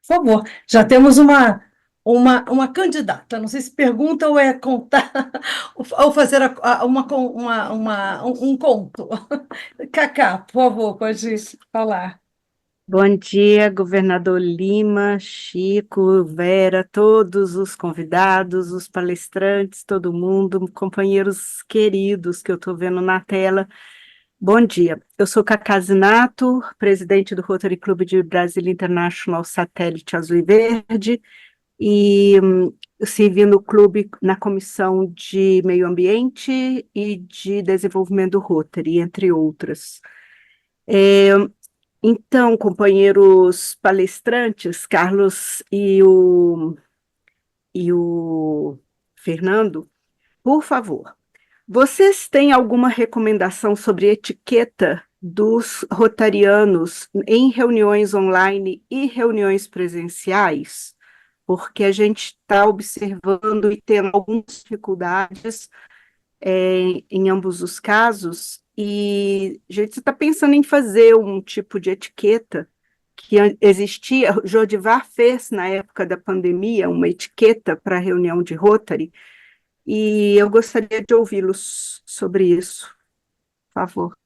Por favor, já temos uma candidata. Não sei se pergunta ou é contar, ou fazer um conto. Cacá, por favor, pode falar. Bom dia, governador Lima, Chico, Vera, todos os convidados, os palestrantes, todo mundo, companheiros queridos que eu estou vendo na tela. Bom dia, eu sou Cacá Zinato, presidente do Rotary Club de Brasília International Satélite Azul e Verde, e eu servi no clube na comissão de Meio Ambiente e de Desenvolvimento do Rotary, entre outras. Então, companheiros palestrantes, Carlos e o Fernando, por favor, vocês têm alguma recomendação sobre etiqueta dos rotarianos em reuniões online e reuniões presenciais? Porque a gente está observando e tendo algumas dificuldades em ambos os casos, e a gente está pensando em fazer um tipo de etiqueta que existia, Jodivar fez na época da pandemia uma etiqueta para reunião de Rotary, e eu gostaria de ouvi-los sobre isso, por favor.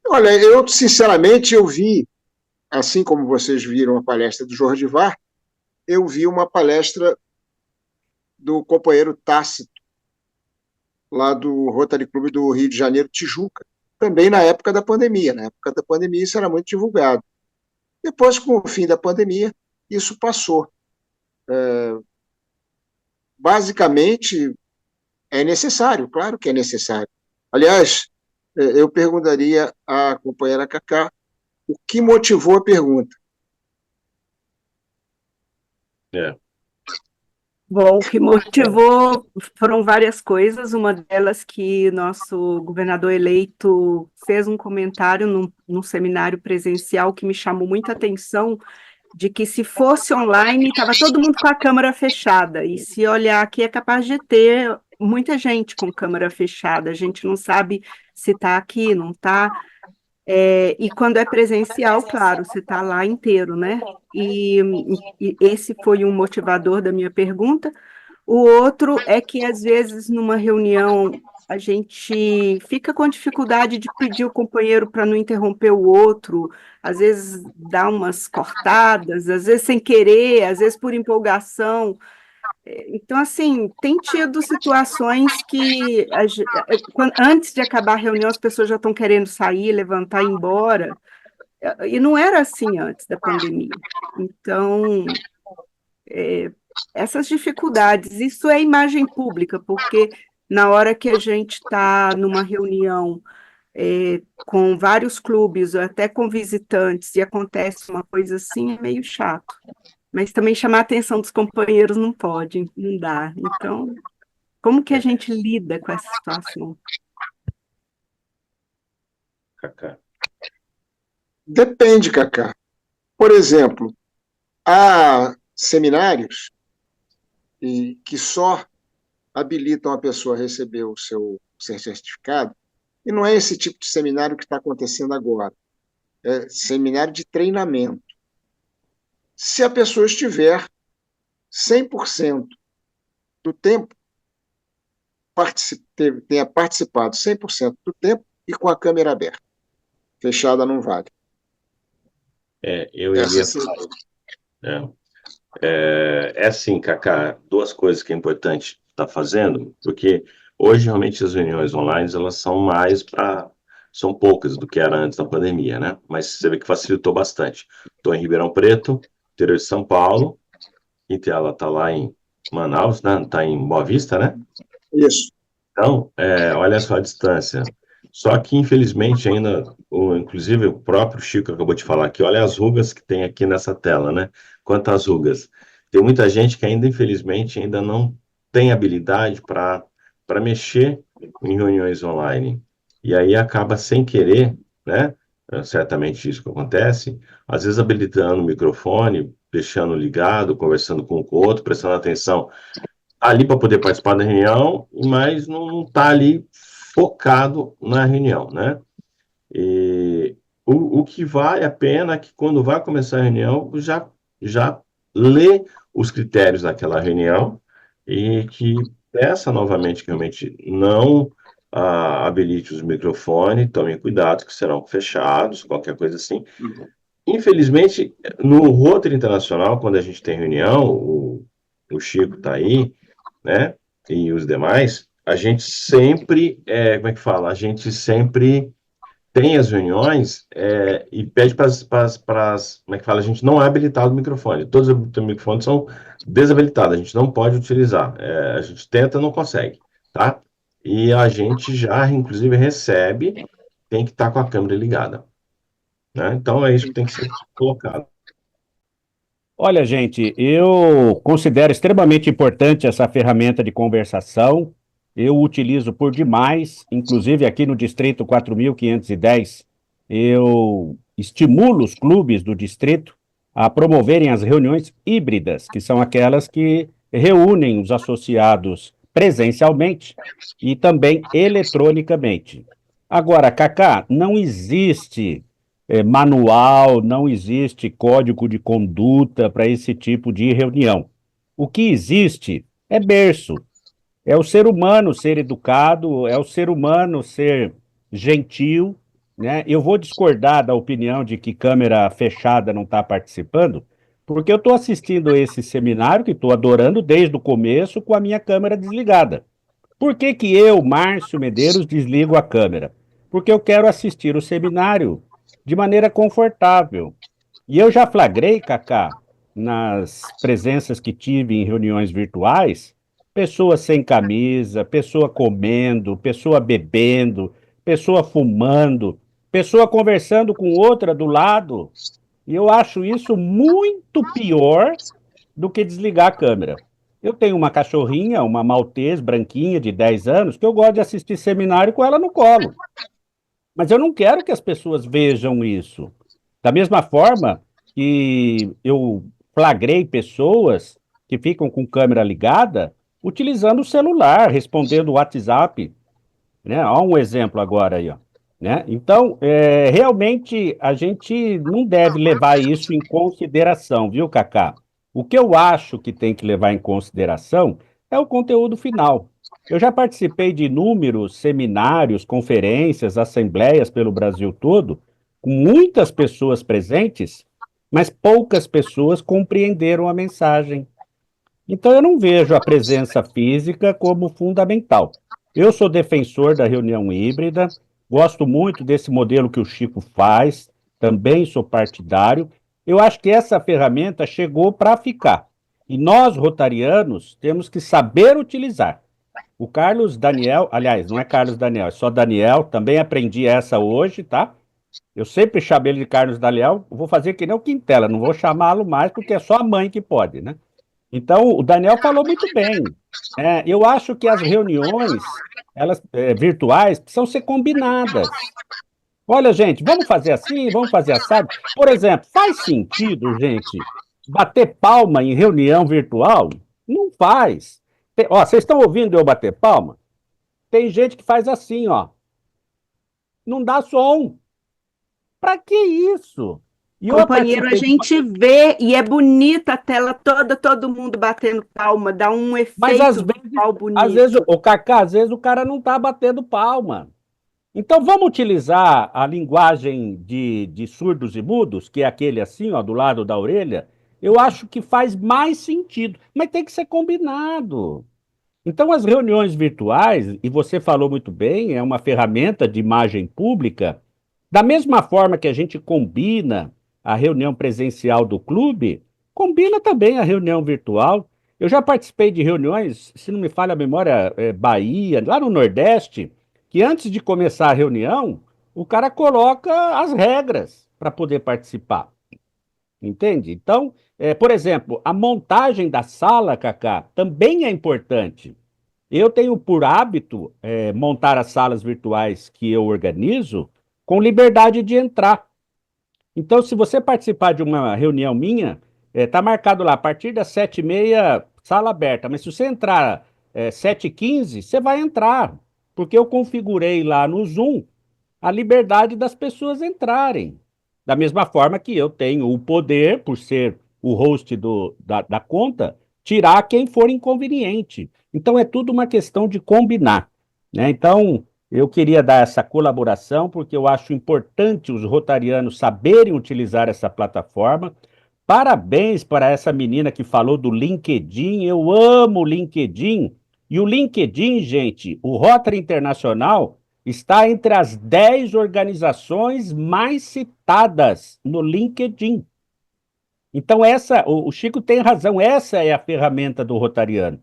Olha, eu sinceramente eu vi, assim como vocês viram a palestra do Jorge Var, eu vi uma palestra do companheiro Tácito, lá do Rotary Clube do Rio de Janeiro, Tijuca, também na época da pandemia. Na época da pandemia isso era muito divulgado. Depois, com o fim da pandemia, isso passou. Basicamente, é necessário, claro que é necessário. Aliás, eu perguntaria à companheira Cacá o que motivou a pergunta. É. Bom, o que motivou foram várias coisas, uma delas que nosso governador eleito fez um comentário num seminário presencial que me chamou muita atenção, de que se fosse online, estava todo mundo com a câmera fechada, e se olhar aqui é capaz de ter muita gente com câmera fechada, a gente não sabe se está aqui, não está, e quando é presencial, claro, você está lá inteiro, né? E esse foi um motivador da minha pergunta. O outro é que, às vezes, numa reunião, a gente fica com dificuldade de pedir o companheiro para não interromper o outro, às vezes dá umas cortadas, às vezes sem querer, às vezes por empolgação. Então, assim, tem tido situações que, antes de acabar a reunião, as pessoas já estão querendo sair, levantar e ir embora, e não era assim antes da pandemia. Então, essas dificuldades, isso é imagem pública, porque na hora que a gente está numa reunião com vários clubes, ou até com visitantes, e acontece uma coisa assim, é meio chato. Mas também chamar a atenção dos companheiros não pode, não dá. Então, como que a gente lida com essa situação? Cacá. Depende, Cacá. Por exemplo, há seminários que só habilitam a pessoa a receber o seu certificado, e não é esse tipo de seminário que está acontecendo agora. É seminário de treinamento. Se a pessoa estiver 100% do tempo, tenha participado 100% do tempo e com a câmera aberta. Fechada não vale. Eu iria Essa, falar. É assim, Cacá, duas coisas que é importante estar fazendo, porque hoje realmente as reuniões online elas são são poucas do que era antes da pandemia, né? Mas você vê que facilitou bastante. Estou em Ribeirão Preto, interior de São Paulo, e ela está lá em Manaus, né? Está em Boa Vista, né? isso. Então, olha só a distância. Só que, infelizmente, ainda, inclusive o próprio Chico acabou de falar aqui, olha as rugas que tem aqui nessa tela, né? Quantas rugas. Tem muita gente que ainda, infelizmente, ainda não tem habilidade para mexer em reuniões online. E aí acaba sem querer, né? Certamente isso que acontece, às vezes habilitando o microfone, deixando ligado, conversando com o outro, prestando atenção ali para poder participar da reunião, mas não está ali focado na reunião, né? E o que vale a pena é que quando vai começar a reunião, já lê os critérios daquela reunião e que peça novamente que realmente não habilite os microfones, tome cuidado que serão fechados, qualquer coisa assim. Infelizmente, no Rotary Internacional, quando a gente tem reunião, o Chico está aí, né, e os demais, a gente sempre, como é que fala? A gente sempre tem as reuniões e pede para como é que fala? A gente não é habilitado o microfone. Todos os microfones são desabilitados, a gente não pode utilizar. A gente tenta, não consegue, tá? E a gente já, inclusive, recebe, tem que estar com a câmera ligada, né? Então é isso que tem que ser colocado. Olha, gente, eu considero extremamente importante essa ferramenta de conversação. Eu utilizo por demais, inclusive aqui no Distrito 4.510, eu estimulo os clubes do distrito a promoverem as reuniões híbridas, que são aquelas que reúnem os associados presencialmente e também eletronicamente. Agora, Cacá, não existe manual, não existe código de conduta para esse tipo de reunião. O que existe é berço, é o ser humano ser educado, é o ser humano ser gentil, né? Eu vou discordar da opinião de que câmera fechada não está participando, porque eu estou assistindo esse seminário que estou adorando desde o começo com a minha câmera desligada. Por que que eu, Márcio Medeiros, desligo a câmera? Porque eu quero assistir o seminário de maneira confortável. E eu já flagrei, Cacá, nas presenças que tive em reuniões virtuais, pessoas sem camisa, pessoa comendo, pessoa bebendo, pessoa fumando, pessoa conversando com outra do lado. E eu acho isso muito pior do que desligar a câmera. Eu tenho uma cachorrinha, uma maltês branquinha de 10 anos, que eu gosto de assistir seminário com ela no colo. Mas eu não quero que as pessoas vejam isso. Da mesma forma que eu flagrei pessoas que ficam com câmera ligada utilizando o celular, respondendo o WhatsApp, né? Olha um exemplo agora aí, ó, né? Então, realmente a gente não deve levar isso em consideração, viu, Cacá? O que eu acho que tem que levar em consideração é o conteúdo final. Eu já participei de inúmeros seminários, conferências, assembleias pelo Brasil todo, com muitas pessoas presentes, mas poucas pessoas compreenderam a mensagem. Então, eu não vejo a presença física como fundamental. Eu sou defensor da reunião híbrida, gosto muito desse modelo que o Chico faz, também sou partidário. Eu acho que essa ferramenta chegou para ficar. E nós, rotarianos, temos que saber utilizar. O Carlos Daniel, aliás, não é Carlos Daniel, é só Daniel, também aprendi essa hoje, tá? Eu sempre chamei ele de Carlos Daniel, vou fazer que nem o Quintela, não vou chamá-lo mais porque é só a mãe que pode, né? Então, o Daniel falou muito bem. Eu acho que as reuniões, elas virtuais, precisam ser combinadas. Olha, gente, vamos fazer assim, vamos fazer assado. Por exemplo, faz sentido, gente, bater palma em reunião virtual? Não faz. Ó, vocês estão ouvindo eu bater palma? Tem gente que faz assim, ó. Não dá som. Para que isso? E eu Companheiro, a participei de gente vê e é bonita a tela toda, todo mundo batendo palma, dá um Mas efeito visual às vezes, bonito. o Cacá, às vezes o cara não tá batendo palma. Então vamos utilizar a linguagem de surdos e mudos, que é aquele assim, ó, do lado da orelha. Eu acho que faz mais sentido, mas tem que ser combinado. Então as reuniões virtuais, e você falou muito bem, é uma ferramenta de imagem pública. Da mesma forma que a gente combina a reunião presencial do clube, combina também a reunião virtual. Eu já participei de reuniões, se não me falha a memória, Bahia, lá no Nordeste, que antes de começar a reunião, o cara coloca as regras para poder participar. Entende? Então, por exemplo, a montagem da sala, Cacá, também é importante. Eu tenho por hábito montar as salas virtuais que eu organizo com liberdade de entrar. Então, se você participar de uma reunião minha, está marcado lá, a partir das 7h30, sala aberta. Mas se você entrar 7h15, você vai entrar, porque eu configurei lá no Zoom a liberdade das pessoas entrarem. Da mesma forma que eu tenho o poder, por ser o host da conta, tirar quem for inconveniente. Então é tudo uma questão de combinar, né? Então eu queria dar essa colaboração porque eu acho importante os rotarianos saberem utilizar essa plataforma. Parabéns para essa menina que falou do LinkedIn. Eu amo o LinkedIn. E o LinkedIn, gente, o Rotary Internacional está entre as 10 organizações mais citadas no LinkedIn. Então, o Chico tem razão, essa é a ferramenta do Rotariano.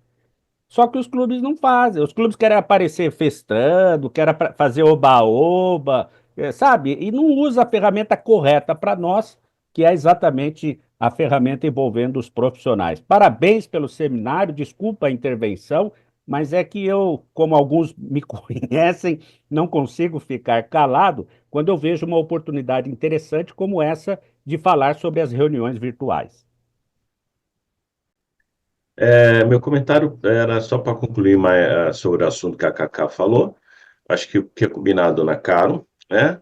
Só que os clubes não fazem. Os clubes querem aparecer festando, querem fazer oba-oba, sabe? E não usa a ferramenta correta para nós, que é exatamente a ferramenta envolvendo os profissionais. Parabéns pelo seminário, desculpa a intervenção, mas é que eu, como alguns me conhecem, não consigo ficar calado quando eu vejo uma oportunidade interessante como essa de falar sobre as reuniões virtuais. Meu comentário era só para concluir mais, sobre o assunto que a Cacá falou. Acho que o que é combinado na Caro, né?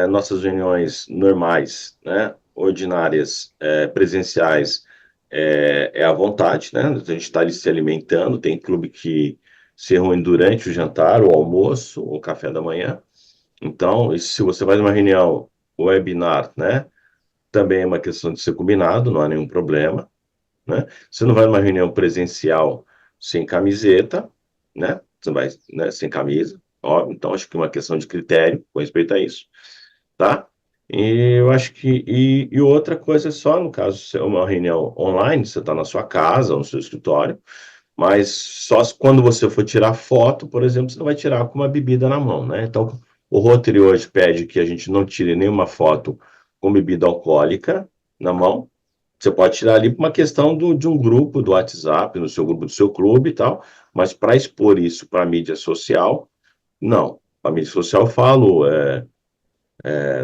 Nossas reuniões normais, né? Ordinárias, presenciais, é à vontade, né? A gente está ali se alimentando. Tem clube que se reúne durante o jantar, o almoço, o café da manhã. Então, e se você faz uma reunião webinar, né? Também é uma questão de ser combinado, não há nenhum problema, né? Você não vai numa reunião presencial sem camiseta, né? Você vai, né, sem camisa, ó, então acho que é uma questão de critério com respeito a isso, tá? E eu acho que, e outra coisa é só, no caso, se é uma reunião online, você está na sua casa ou no seu escritório, mas só quando você for tirar foto, por exemplo, você não vai tirar com uma bebida na mão, né? Então, o Rotary hoje pede que a gente não tire nenhuma foto com bebida alcoólica na mão. Você pode tirar ali por uma questão de um grupo do WhatsApp, no seu grupo do seu clube e tal, mas para expor isso para a mídia social, não. A mídia social eu falo,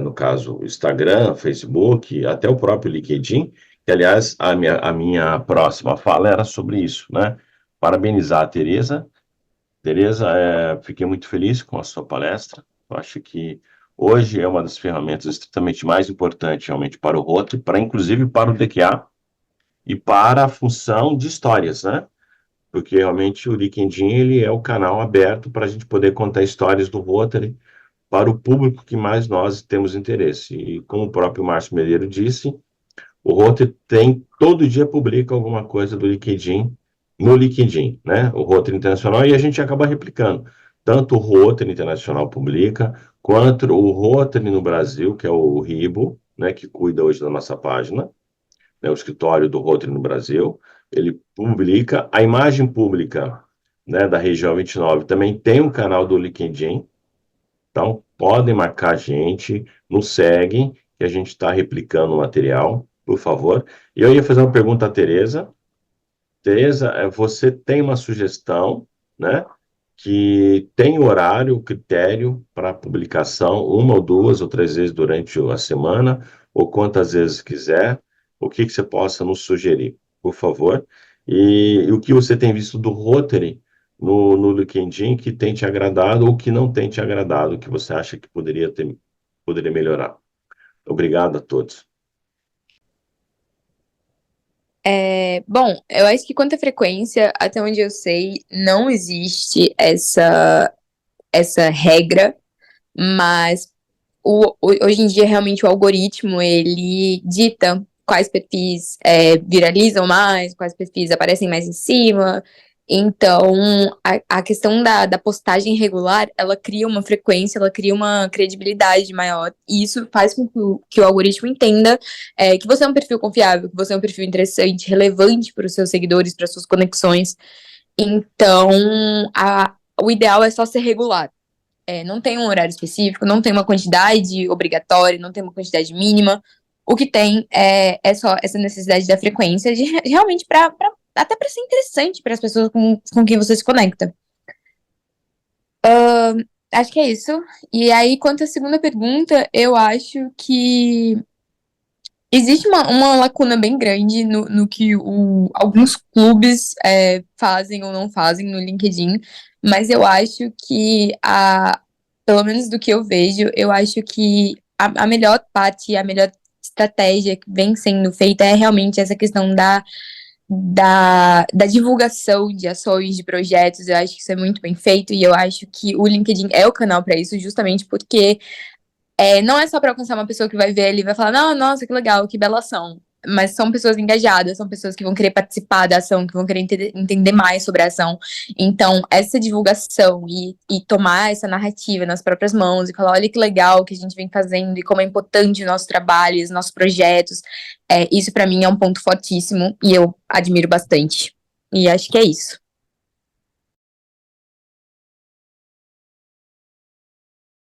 no caso, Instagram, Facebook, até o próprio LinkedIn, que, aliás, a minha próxima fala era sobre isso, né? Parabenizar a Tereza. Tereza, fiquei muito feliz com a sua palestra. Eu acho que hoje é uma das ferramentas estritamente mais importantes, realmente, para o Rotary, inclusive para o DQA, e para a função de histórias, né? Porque realmente o LinkedIn ele é o canal aberto para a gente poder contar histórias do Rotary para o público que mais nós temos interesse. E como o próprio Márcio Medeiros disse, o Rotary todo dia publica alguma coisa do LinkedIn, no LinkedIn, né? O Rotary Internacional, e a gente acaba replicando. Tanto o Rotary Internacional publica, quanto o Rotary no Brasil, que é o RIBO, né, que cuida hoje da nossa página, né, o escritório do Rotary no Brasil, ele publica a imagem pública, né, da região 29, também tem um canal do LinkedIn, então podem marcar a gente, nos seguem, que a gente está replicando o material, por favor. E eu ia fazer uma pergunta à Tereza. Tereza, você tem uma sugestão, né, que tem horário, critério para publicação, uma ou duas ou três vezes durante a semana, ou quantas vezes quiser, o que você possa nos sugerir, por favor. E o que você tem visto do Rotary no LinkedIn que tem te agradado ou que não tem te agradado, que você acha que poderia melhorar. Obrigado a todos. Bom, eu acho que quanto à frequência, até onde eu sei, não existe essa regra, mas hoje em dia, realmente, o algoritmo, ele dita quais perfis viralizam mais, quais perfis aparecem mais em cima. Então, a questão da postagem regular, ela cria uma frequência, ela cria uma credibilidade maior, e isso faz com que o algoritmo entenda que você é um perfil confiável, que você é um perfil interessante, relevante para os seus seguidores, para as suas conexões. Então, o ideal é só ser regular. Não tem um horário específico, não tem uma quantidade obrigatória, não tem uma quantidade mínima. O que tem é só essa necessidade da frequência, realmente até para ser interessante para as pessoas com quem você se conecta. Acho que é isso. E aí, quanto à segunda pergunta, eu acho que existe uma lacuna bem grande no que alguns clubes fazem ou não fazem no LinkedIn, mas eu acho que pelo menos do que eu vejo, eu acho que a melhor parte, a melhor estratégia que vem sendo feita é realmente essa questão da divulgação de ações, de projetos. Eu acho que isso é muito bem feito e eu acho que o LinkedIn é o canal para isso, justamente porque não é só para alcançar uma pessoa que vai ver ali e vai falar, não, nossa, que legal, que bela ação. Mas são pessoas engajadas, são pessoas que vão querer participar da ação, que vão querer entender mais sobre a ação. Então, essa divulgação e tomar essa narrativa nas próprias mãos e falar, olha que legal que a gente vem fazendo e como é importante o nosso trabalho, os nossos projetos, isso para mim é um ponto fortíssimo e eu admiro bastante. E acho que é isso.